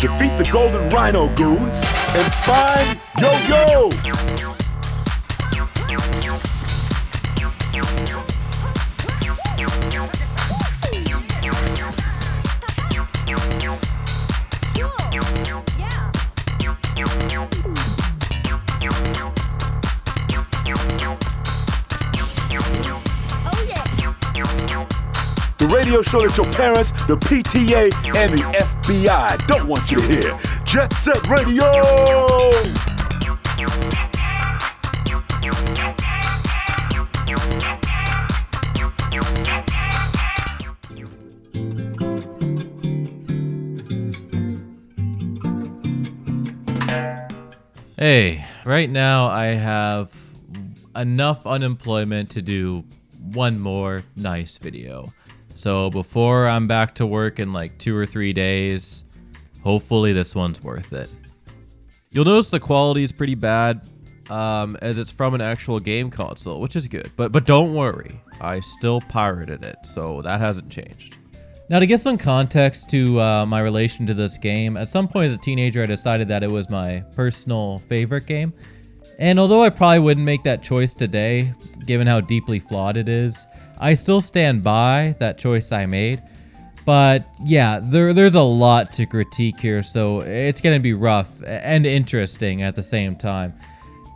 defeat the Golden Rhino goons, and find Yo-Yo! The radio show that your parents, the PTA, and the FBI don't want you to hear. Jet Set Radio! Hey, right now I have enough unemployment to do one more nice video. So before I'm back to work in like 2 or 3 days, hopefully this one's worth it. You'll notice the quality is pretty bad, as it's from an actual game console, which is good. But don't worry, I still pirated it, so that hasn't changed. Now to give some context to my relation to this game, at some point as a teenager I decided that it was my personal favorite game. And although I probably wouldn't make that choice today, given how deeply flawed it is, I still stand by that choice I made. But yeah, there's a lot to critique here, so it's going to be rough and interesting at the same time.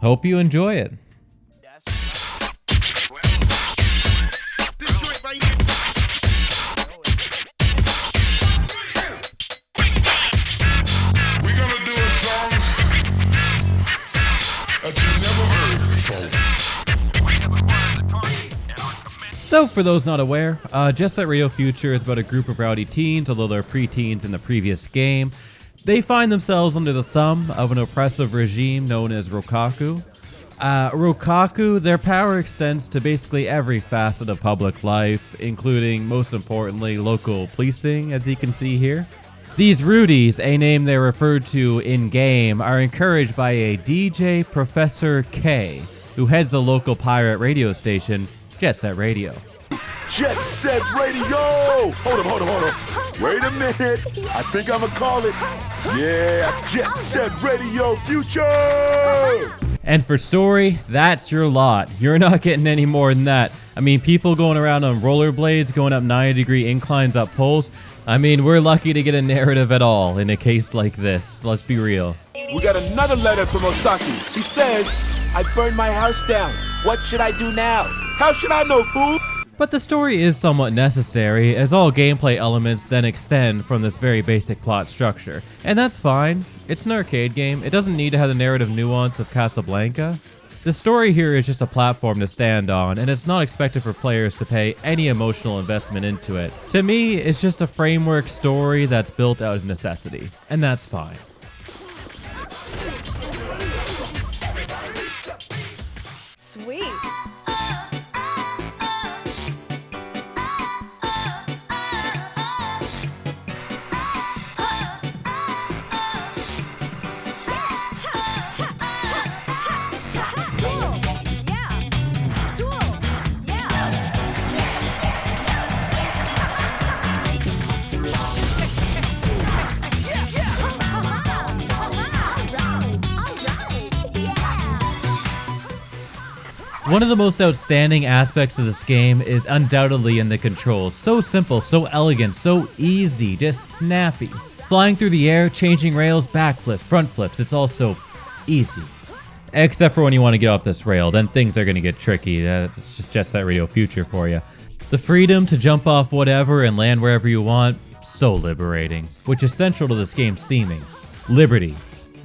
Hope you enjoy it. We're gonna do a song that you never heard before. So, for those not aware, Jet Set Radio Future is about a group of rowdy teens, although they're preteens in the previous game. They find themselves under the thumb of an oppressive regime known as Rokaku. Rokaku, their power extends to basically every facet of public life, including, most importantly, local policing, as you can see here. These Rudies, a name they're referred to in-game, are encouraged by a DJ Professor K, who heads the local pirate radio station, Jet Set Radio. Jet Set Radio! Hold up. Wait a minute. I think I'ma call it. Yeah, Jet Set Radio Future! And for story, that's your lot. You're not getting any more than that. I mean, people going around on rollerblades, going up 90-degree inclines up poles. I mean, we're lucky to get a narrative at all in a case like this. Let's be real. We got another letter from Osaki. He says, I burned my house down. What should I do now? How should I know, fool? But the story is somewhat necessary, as all gameplay elements then extend from this very basic plot structure. And that's fine. It's an arcade game. It doesn't need to have the narrative nuance of Casablanca. The story here is just a platform to stand on, and it's not expected for players to pay any emotional investment into it. To me, it's just a framework story that's built out of necessity, and that's fine. Sweet. One of the most outstanding aspects of this game is undoubtedly in the controls. So simple, so elegant, so easy, just snappy. Flying through the air, changing rails, backflips, front flips, it's all so easy. Except for when you want to get off this rail, then things are going to get tricky. That's just Jet Set Radio Future for you. The freedom to jump off whatever and land wherever you want, so liberating. Which is central to this game's theming. Liberty.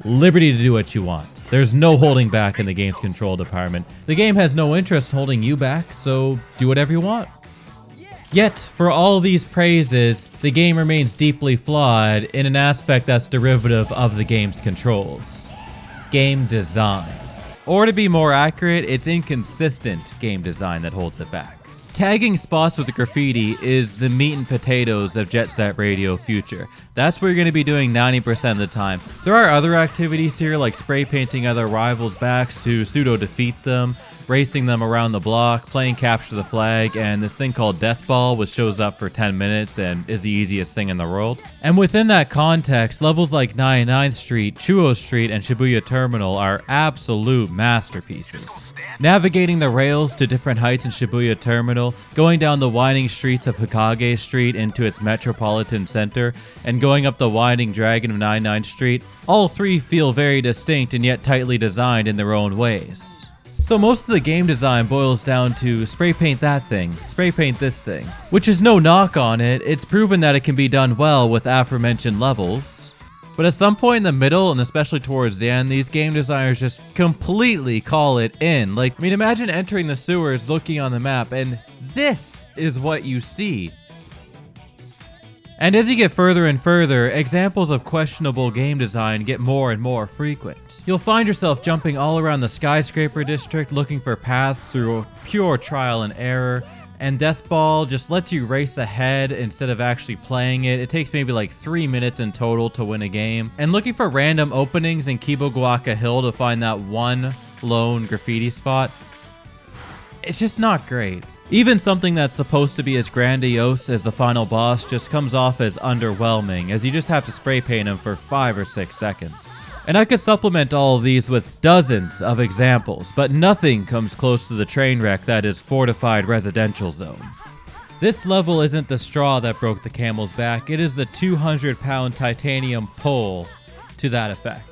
Liberty to do what you want. There's no holding back in the game's control department. The game has no interest holding you back, so do whatever you want. Yet, for all these praises, the game remains deeply flawed in an aspect that's derivative of the game's controls. Game design. Or to be more accurate, it's inconsistent game design that holds it back. Tagging spots with graffiti is the meat and potatoes of Jet Set Radio Future. That's what you're going to be doing 90% of the time. There are other activities here like spray painting other rivals' backs to pseudo-defeat them, racing them around the block, playing capture the flag, and this thing called Death Ball, which shows up for 10 minutes and is the easiest thing in the world. And within that context, levels like 99th Street, Chuo Street, and Shibuya Terminal are absolute masterpieces. Navigating the rails to different heights in Shibuya Terminal, going down the winding streets of Hokage Street into its metropolitan center, and going up the winding dragon of 99th Street, all three feel very distinct and yet tightly designed in their own ways. So most of the game design boils down to spray paint that thing, spray paint this thing, which is no knock on it. It's proven that it can be done well with aforementioned levels. But at some point in the middle, and especially towards the end, these game designers just completely call it in. Like, I mean, imagine entering the sewers, looking on the map, and this is what you see. And as you get further and further, examples of questionable game design get more and more frequent. You'll find yourself jumping all around the skyscraper district looking for paths through pure trial and error, and Death Ball just lets you race ahead instead of actually playing it. It takes maybe like 3 minutes in total to win a game. And looking for random openings in Kiboguaka Hill to find that one lone graffiti spot, it's just not great. Even something that's supposed to be as grandiose as the final boss just comes off as underwhelming, as you just have to spray paint him for 5 or 6 seconds. And I could supplement all of these with dozens of examples, but nothing comes close to the train wreck that is Fortified Residential Zone. This level isn't the straw that broke the camel's back, it is the 200-pound titanium pole to that effect.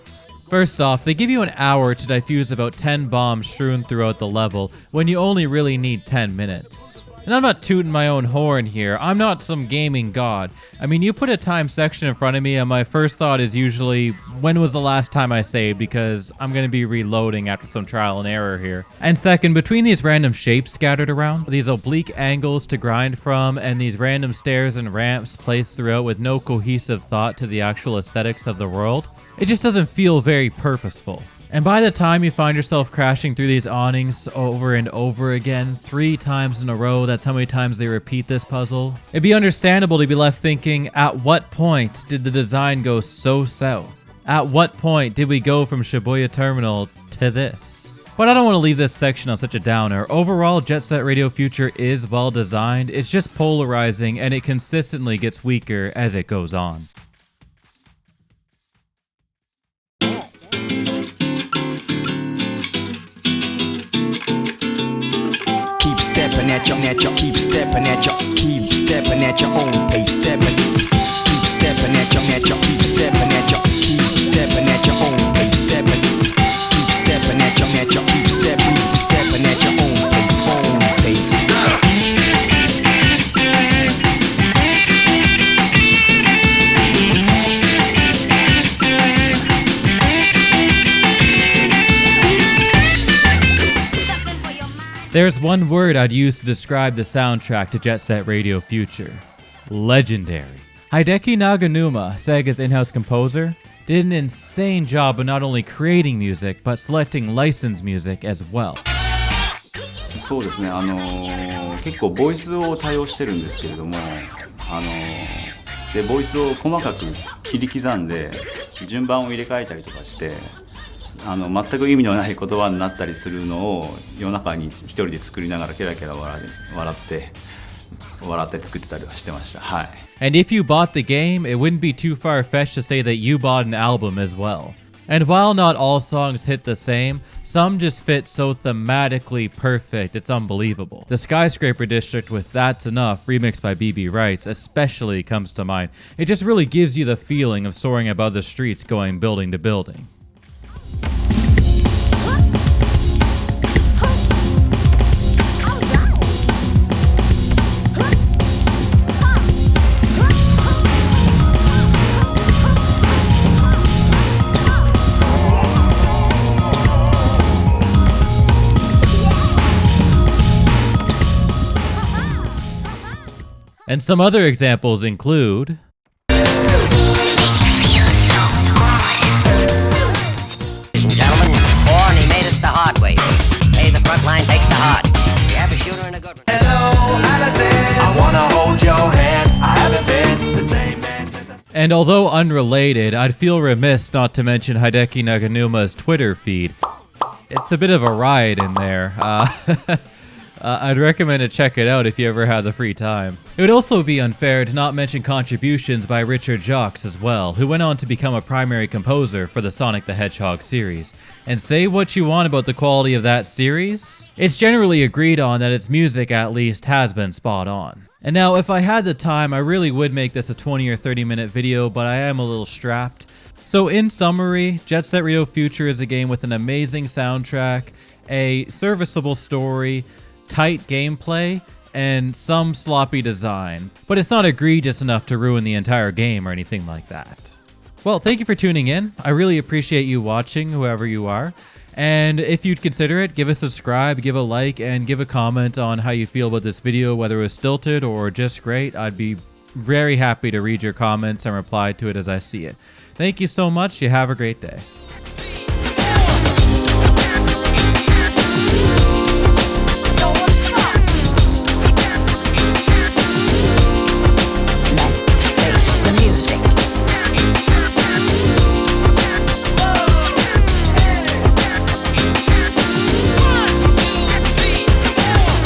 First off, they give you an hour to defuse about 10 bombs strewn throughout the level when you only really need 10 minutes. And I'm not tooting my own horn here, I'm not some gaming god. I mean, you put a time section in front of me and my first thought is usually, when was the last time I saved, because I'm going to be reloading after some trial and error here. And second, between these random shapes scattered around, these oblique angles to grind from, and these random stairs and ramps placed throughout with no cohesive thought to the actual aesthetics of the world, it just doesn't feel very purposeful. And by the time you find yourself crashing through these awnings over and over again, 3 times in a row, that's how many times they repeat this puzzle, it'd be understandable to be left thinking, at what point did the design go so south? At what point did we go from Shibuya Terminal to this? But I don't want to leave this section on such a downer. Overall, Jet Set Radio Future is well designed, it's just polarizing and it consistently gets weaker as it goes on. Keep stepping at your own pace, keep stepping at your own pace, keep stepping at your own pace, own pace. There's one word I'd use to describe the soundtrack to Jet Set Radio Future. Legendary. Hideki Naganuma, Sega's in-house composer, did an insane job of not only creating music, but selecting licensed music as well. そうですね、結構ボイスを対応してるんですけれども、でボイスを細かく切り刻んで順番を入れ替えたりとかして、全く意味のない言葉になったりするのを夜中に一人で作りながらケラケラ笑って作ってたりはしてました。はい。And if you bought the game, it wouldn't be too far-fetched to say that you bought an album as well. And while not all songs hit the same, some just fit so thematically perfect, it's unbelievable. The Skyscraper District with That's Enough, remixed by BB Rights, especially comes to mind. It just really gives you the feeling of soaring above the streets going building to building. And some other examples include... Gentlemen, Warren, he made us the hard way. Hey, the front line takes the hard. You have a shooter and a good one. Hello, Allison, I wanna hold your hand. I haven't been the same man since And although unrelated, I'd feel remiss not to mention Hideki Naganuma's Twitter feed. It's a bit of a ride in there. I'd recommend to check it out if you ever have the free time. It would also be unfair to not mention contributions by Richard Jacques as well, who went on to become a primary composer for the Sonic the Hedgehog series. And say what you want about the quality of that series, it's generally agreed on that its music at least has been spot on. And now if I had the time, I really would make this a 20 or 30 minute video, but I am a little strapped. So in summary, Jet Set Radio Future is a game with an amazing soundtrack, a serviceable story, tight gameplay, and some sloppy design, but it's not egregious enough to ruin the entire game or anything like that. Well, thank you for tuning in. I really appreciate you watching, whoever you are. And if you'd consider it, give a subscribe, give a like, and give a comment on how you feel about this video, whether it was stilted or just great. I'd be very happy to read your comments and reply to it as I see it. Thank you so much. You have a great day.